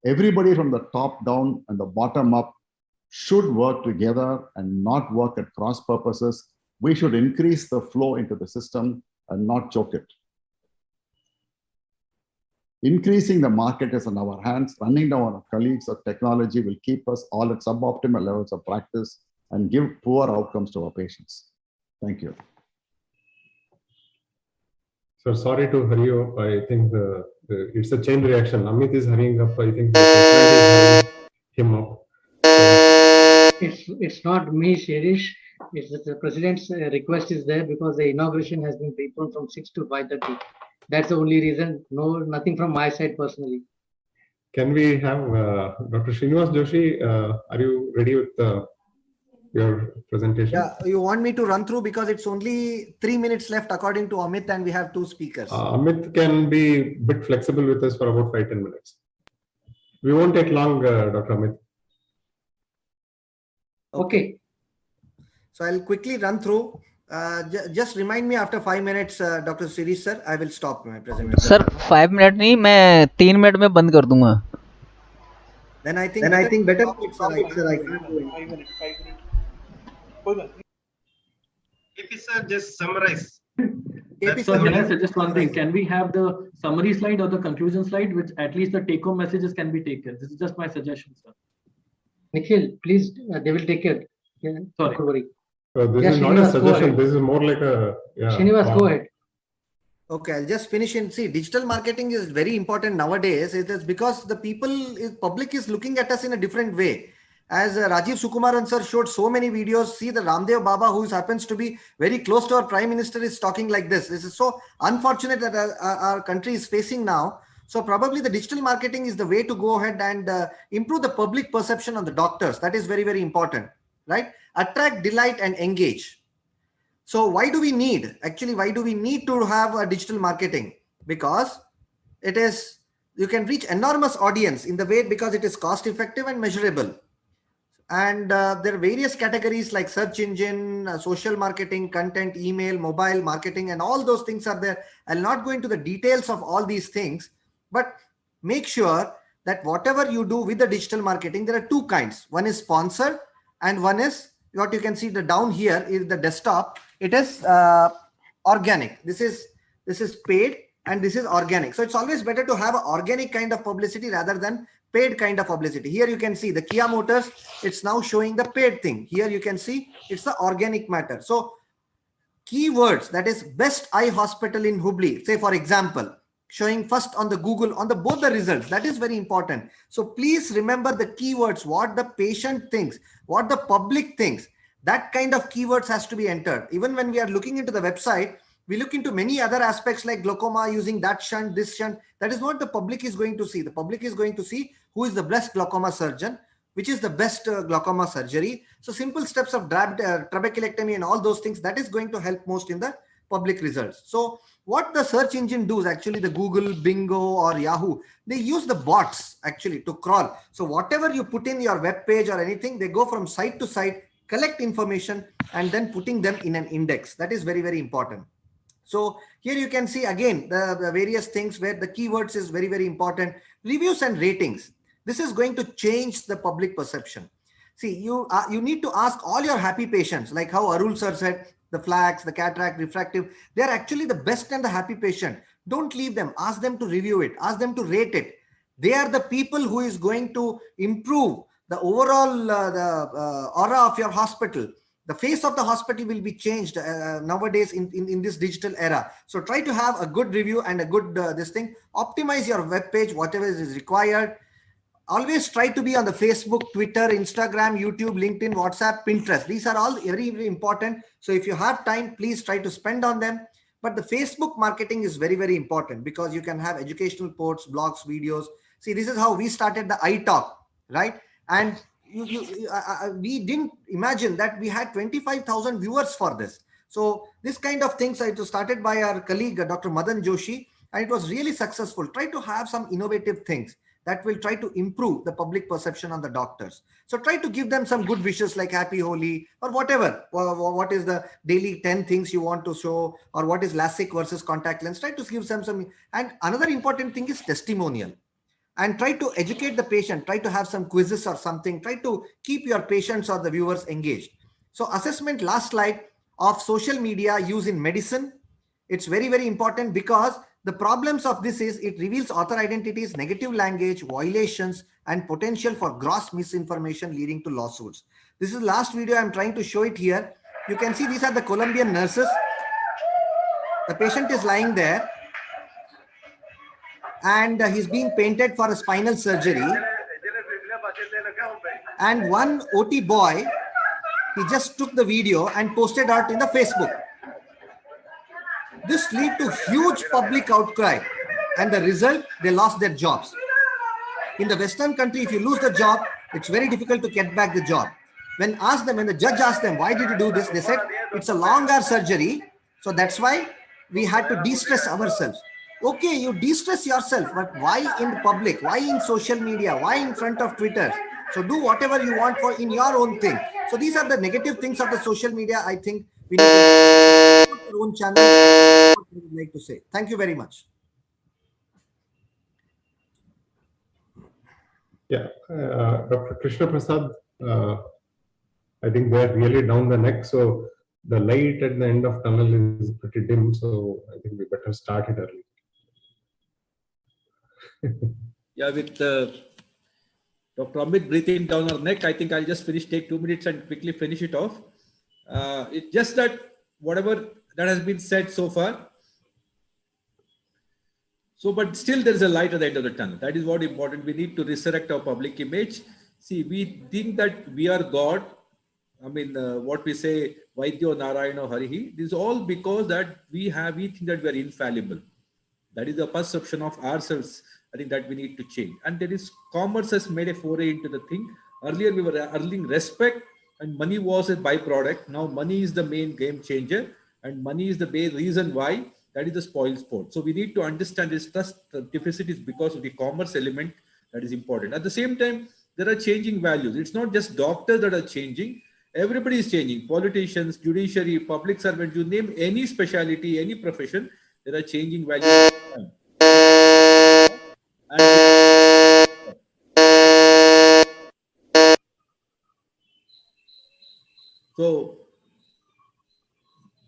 Everybody from the top down and the bottom up should work together and not work at cross purposes. We should increase the flow into the system and not choke it. Increasing the market is in our hands. Running down our colleagues of technology will keep us all at suboptimal levels of practice and give poor outcomes to our patients. Thank you. Sir, sorry to hurry you up. I think it's a chain reaction. Amit is hurrying up. I think the president is hurrying him up. It's not me, Shirish. The president's request is there because the inauguration has been preponed from 6 to 5:30. That's the only reason. No, nothing from my side personally. Can we have Dr. Srinivas Joshi? Are you ready with your presentation? Yeah, you want me to run through because it's only 3 minutes left according to Amit, and we have 2 speakers. Amit can be a bit flexible with us for about 5-10 minutes. We won't take long, Dr. Amit. Okay. So I'll quickly run through. Just remind me after 5 minutes, Dr. Sirish sir, I will stop my presentation. Sir 5 minute नहीं, मैं 3 minute में बंद कर दूंगा. Then I think better. KP sir, just summarize. Sir, can I suggest one thing? Can we have the summary slide or the conclusion slide, which at least the take-home messages can be taken? This is just my suggestion, sir. Nikhil, please, they will take care. Yeah, sorry. Don't worry. This is not a suggestion. This is more like a. Yeah, Srinivas, go ahead. Okay, I'll just finish and see. Digital marketing is very important nowadays. It is because the public is looking at us in a different way. As Rajiv Sukumaran sir showed so many videos, see the Ramdev Baba, who happens to be very close to our Prime Minister, is talking like this. This is so unfortunate that our country is facing now. So probably the digital marketing is the way to go ahead and improve the public perception on the doctors. That is very, very important, right? Attract, delight, and engage. So why do we need to have a digital marketing? Because you can reach enormous audience in the way because it is cost effective and measurable. And there are various categories like search engine, social marketing, content, email, mobile marketing, and all those things are there. I'll not go into the details of all these things, but make sure that whatever you do with the digital marketing, there are 2 kinds. One is sponsored and one is what you can see down here is the desktop. It is organic. This is paid and this is organic. So it's always better to have an organic kind of publicity rather than paid kind of publicity. Here you can see the Kia Motors, it's now showing the paid thing. Here you can see it's the organic matter. So keywords, that is best eye hospital in Hubli, say for example, showing first on the Google, on the both the results. That is very important. So please remember the keywords, what the patient thinks, what the public thinks. That kind of keywords has to be entered. Even when we are looking into the website, we look into many other aspects like glaucoma, using that shunt, this shunt. That is what the public is going to see. The public is going to see who is the best glaucoma surgeon, which is the best glaucoma surgery. So simple steps of trabeculectomy and all those things, that is going to help most in the public results. So what the search engine does, actually the Google, Bingo or Yahoo, they use the bots actually to crawl. So whatever you put in your web page or anything, they go from site to site, collect information and then putting them in an index. That is very, very important. So here you can see again the various things where the keywords is very, very important. Reviews and ratings. This is going to change the public perception. See, you need to ask all your happy patients, like how Arul sir said, the flax, the cataract, refractive, they are actually the best and the happy patient. Don't leave them. Ask them to review it. Ask them to rate it. They are the people who is going to improve the overall aura of your hospital. The face of the hospital will be changed nowadays in this digital era. So try to have a good review and a good this thing. Optimize your web page, whatever is required. Always try to be on the Facebook, Twitter, Instagram, YouTube, LinkedIn, WhatsApp, Pinterest. These are all very, very important. So if you have time, please try to spend on them. But the Facebook marketing is very, very important because you can have educational posts, blogs, videos. See, this is how we started the iTalk, right? And we didn't imagine that we had 25,000 viewers for this. So this kind of things it was started by our colleague, Dr. Madan Joshi, and it was really successful. Try to have some innovative things that will try to improve the public perception on the doctors. So try to give them some good wishes like Happy Holi or whatever. What is the daily 10 things you want to show, or what is LASIK versus contact lens. Try to give them some. And another important thing is testimonial. And try to educate the patient. Try to have some quizzes or something. Try to keep your patients or the viewers engaged. So assessment, last slide, of social media use in medicine. It's very, very important because the problems of this is it reveals author identities, negative language, violations, and potential for gross misinformation leading to lawsuits. This is the last video. I'm trying to show it here. You can see these are the Colombian nurses. The patient is lying there and he's being painted for a spinal surgery. And one OT boy he just took the video and posted out in the Facebook. This led to huge public outcry, and the result, they lost their jobs. In the Western country, if you lose the job, it's very difficult to get back the job. When the judge asked them, why did you do this? They said, it's a long hour surgery. So that's why we had to de-stress ourselves. Okay, you de-stress yourself, but why in public? Why in social media? Why in front of Twitter? So do whatever you want for in your own thing. So these are the negative things of the social media. I think we need to put our own channel. What I would like to say. Thank you very much. Yeah, Dr. Krishna Prasad, I think they're really down the neck. So the light at the end of tunnel is pretty dim. So I think we better start it early. Yeah, with Dr. Amit breathing down our neck, I think I'll just take 2 minutes and quickly finish it off. It's just that whatever that has been said so far. So, but still there is a light at the end of the tunnel. That is what important. We need to resurrect our public image. See, we think that we are God. I mean, what we say, Vaidyo Narayana Harihi. This is all because that we think that we are infallible. That is the perception of ourselves. I think that we need to change. And there is commerce has made a foray into the thing. Earlier we were earning respect and money was a byproduct. Now money is the main game changer and money is the main reason why that is the spoil sport. So we need to understand this trust deficit is because of the commerce element that is important. At the same time, there are changing values. It's not just doctors that are changing. Everybody is changing. Politicians, judiciary, public servants, you name any specialty, any profession, there are changing values. So,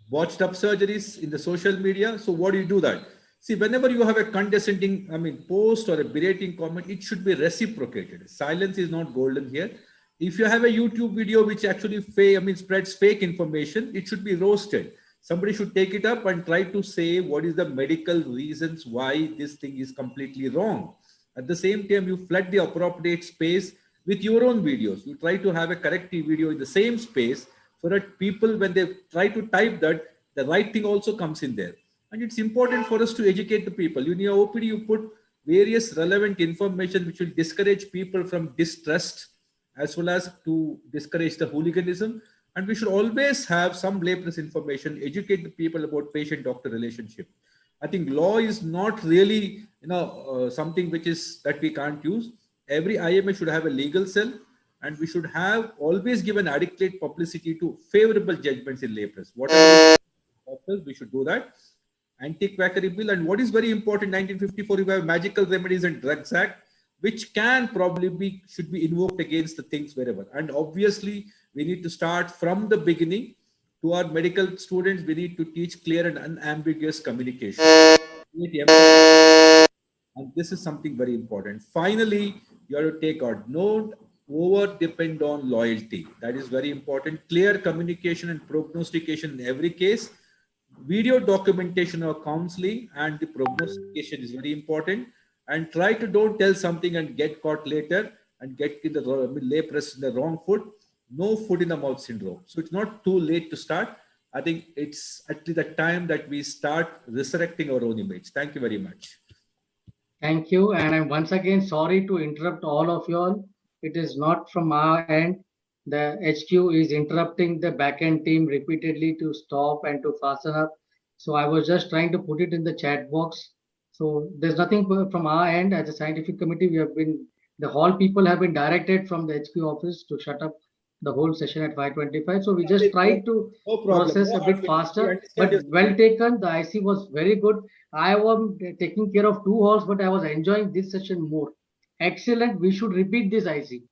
watched up surgeries in the social media. So what do you do that? See, whenever you have a condescending, post or a berating comment, it should be reciprocated. Silence is not golden here. If you have a YouTube video which actually spreads fake information, it should be roasted. Somebody should take it up and try to say what is the medical reasons why this thing is completely wrong. At the same time, you flood the appropriate space with your own videos. You try to have a corrective video in the same space so that people, when they try to type that, the right thing also comes in there. And it's important for us to educate the people. In your OPD, you put various relevant information which will discourage people from distrust as well as to discourage the hooliganism. And we should always have some layperson information, educate the people about patient-doctor relationship. I think law is not really, something which is that we can't use. Every IMA should have a legal cell, and we should have always given adequate publicity to favorable judgments in laypress. Whatever we should do that. Anti-quackery bill, and what is very important, 1954, you have Magical Remedies and Drugs Act, which can probably should be invoked against the things wherever. And obviously, we need to start from the beginning. To our medical students, we need to teach clear and unambiguous communication. And this is something very important. Finally, you have to take out, don't over depend on loyalty. That is very important. Clear communication and prognostication in every case. Video documentation or counseling and the prognostication is very important. And try to don't tell something and get caught later and get in the laypress in the wrong foot. No foot in the mouth syndrome. So it's not too late to start. I think it's actually the time that we start resurrecting our own image. Thank you very much. Thank you. And I'm once again sorry to interrupt all of you all. It is not from our end. The HQ is interrupting the backend team repeatedly to stop and to fasten up. So I was just trying to put it in the chat box. So there's nothing from our end. As a scientific committee, the hall people have been directed from the HQ office to shut up the whole session at 5:25. So we just tried to process a bit faster, but well taken. The IC was very good. I was taking care of 2 halls, but I was enjoying this session more. Excellent. We should repeat this IC.